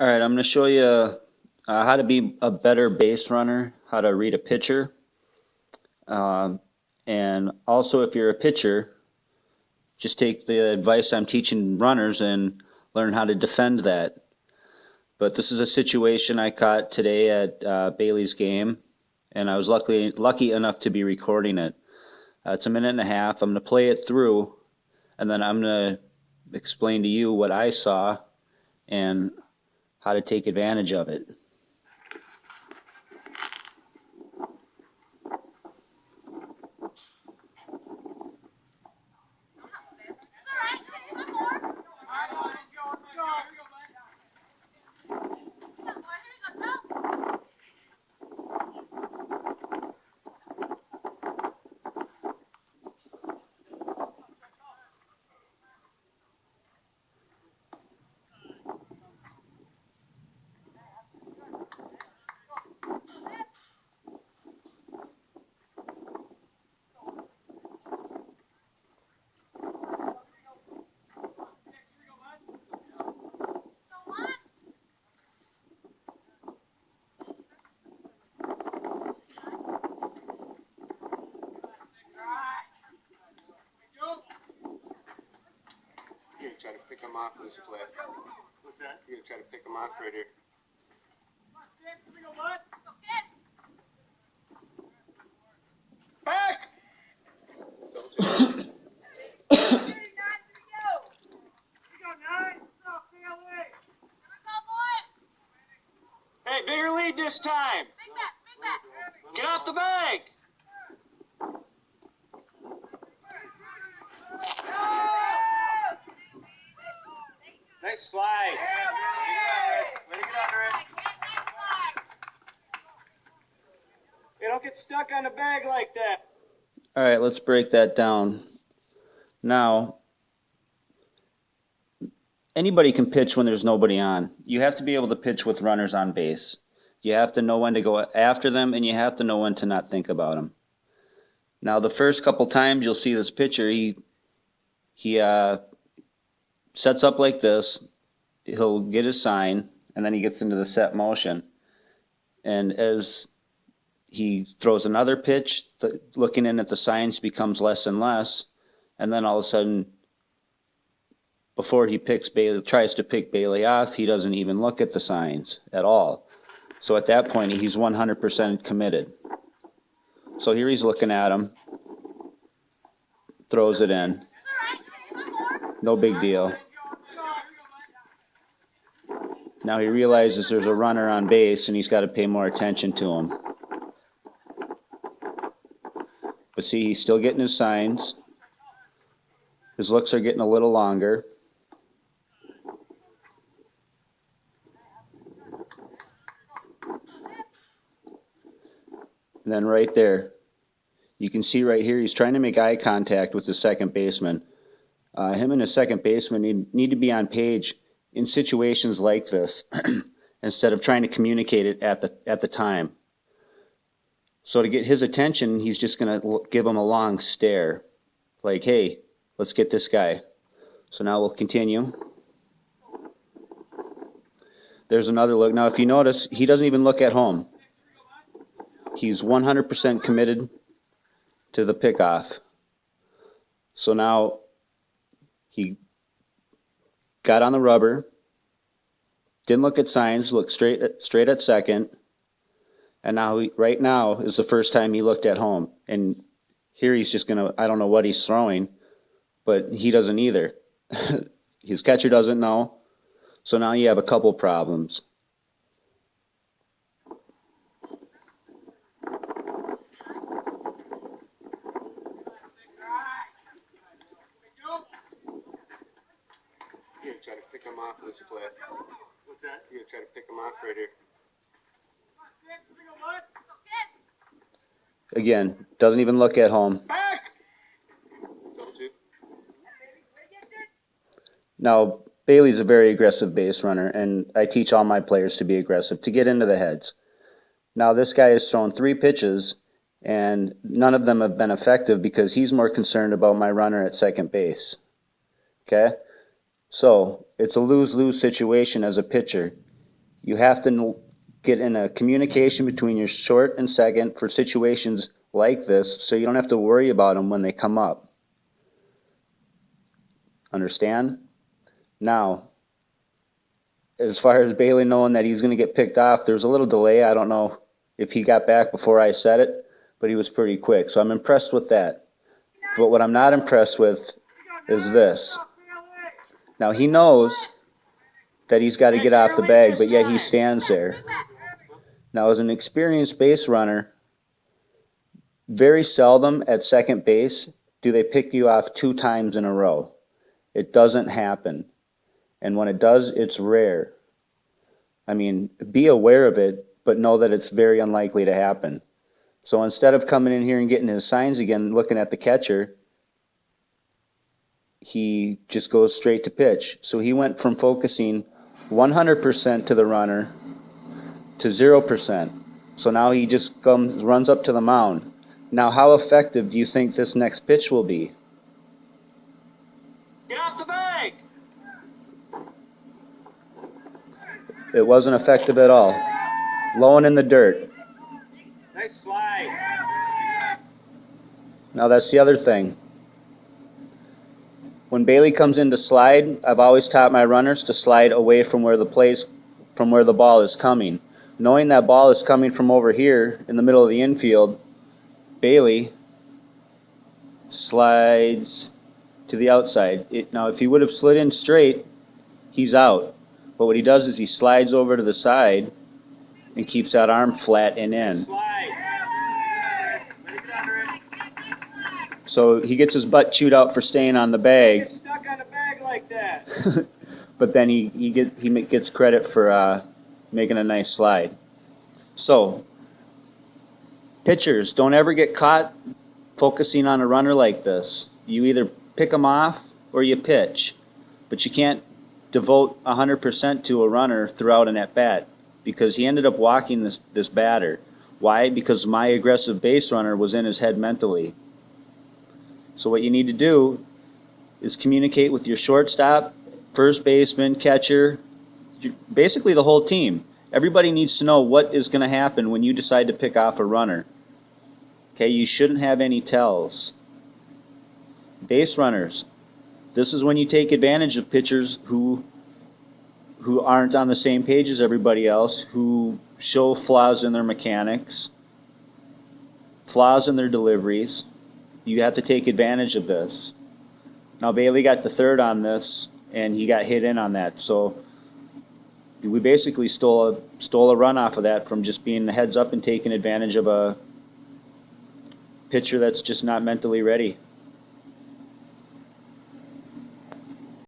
All right, I'm going to show you how to be a better base runner, how to read a pitcher, and also if you're a pitcher, just take the advice I'm teaching runners and learn how to defend that. But this is a situation I caught today at Bailey's game, and I was lucky enough to be recording it. It's a minute and a half. I'm going to play it through, and then I'm going to explain to you what I saw and how to take advantage of it. You're gonna try to pick him off this play. What's that? You're gonna try to pick him off right here. Back! Hey, bigger lead this time! Get off the bag! Nice slide. Way to get under it. Hey, don't get stuck on the bag like that. All right, let's break that down. Now, anybody can pitch when there's nobody on. You have to be able to pitch with runners on base. You have to know when to go after them, and you have to know when to not think about them. Now, the first couple times you'll see this pitcher, he sets up like this. He'll get his sign, and then he gets into the set motion. And as he throws another pitch, looking in at the signs becomes less and less, and then all of a sudden, before he tries to pick Bailey off, he doesn't even look at the signs at all. So at that point, he's 100% committed. So here he's looking at him, throws it in. No big deal. Now he realizes there's a runner on base and he's got to pay more attention to him. But see, he's still getting his signs. His looks are getting a little longer. And then right there, you can see right here, he's trying to make eye contact with the second baseman. Him and the second baseman need to be on page in situations like this instead of trying to communicate it at the time. So to get his attention, he's just going to give him a long stare. Like, hey, let's get this guy. So now we'll continue. There's another look. Now if you notice, he doesn't even look at home. He's 100% committed to the pickoff. So now he got on the rubber, didn't look at signs, looked straight at second, and now right now is the first time he looked at home. And here he's just gonna, I don't know what he's throwing, but he doesn't either. His catcher doesn't know. So now you have a couple problems. You're gonna try to pick him off this play. What's that? You're gonna try to pick him off right here. Again, doesn't even look at home. Back! Now, Bailey's a very aggressive base runner, and I teach all my players to be aggressive, to get into the heads. Now, this guy has thrown 3 pitches, and none of them have been effective because he's more concerned about my runner at second base. Okay? So, it's a lose-lose situation as a pitcher. You have to get in a communication between your short and second for situations like this, so you don't have to worry about them when they come up. Understand? Now, as far as Bailey knowing that he's going to get picked off, there's a little delay. I don't know if he got back before I said it, but he was pretty quick. So I'm impressed with that. But what I'm not impressed with is this. Now he knows that he's got to get off the bag, but yet he stands there. Now as an experienced base runner, very seldom at second base do they pick you off 2 times in a row. It doesn't happen. And when it does, it's rare. I mean, be aware of it, but know that it's very unlikely to happen. So instead of coming in here and getting his signs again, looking at the catcher, he just goes straight to pitch. So he went from focusing 100% to the runner to 0%. So now he just runs up to the mound. Now, how effective do you think this next pitch will be? Get off the bag! It wasn't effective at all. Low and in the dirt. Nice slide. Now that's the other thing. When Bailey comes in to slide, I've always taught my runners to slide away from where the ball is coming. Knowing that ball is coming from over here in the middle of the infield, Bailey slides to the outside. Now if he would have slid in straight, he's out. But what he does is he slides over to the side and keeps that arm flat and in. So he gets his butt chewed out for staying on the bag. Get stuck on a bag like that. But then he gets credit for making a nice slide. So pitchers, don't ever get caught focusing on a runner like this. You either pick them off or you pitch, but you can't devote 100% to a runner throughout an at-bat, because he ended up walking this batter. Why? Because my aggressive base runner was in his head mentally. So what you need to do is communicate with your shortstop, first baseman, catcher, basically the whole team. Everybody needs to know what is going to happen when you decide to pick off a runner. Okay, you shouldn't have any tells. Base runners, this is when you take advantage of pitchers who aren't on the same page as everybody else, who show flaws in their mechanics, flaws in their deliveries. You have to take advantage of this. Now Bailey got the third on this, and he got hit in on that. So we basically stole a run off of that from just being heads up and taking advantage of a pitcher that's just not mentally ready.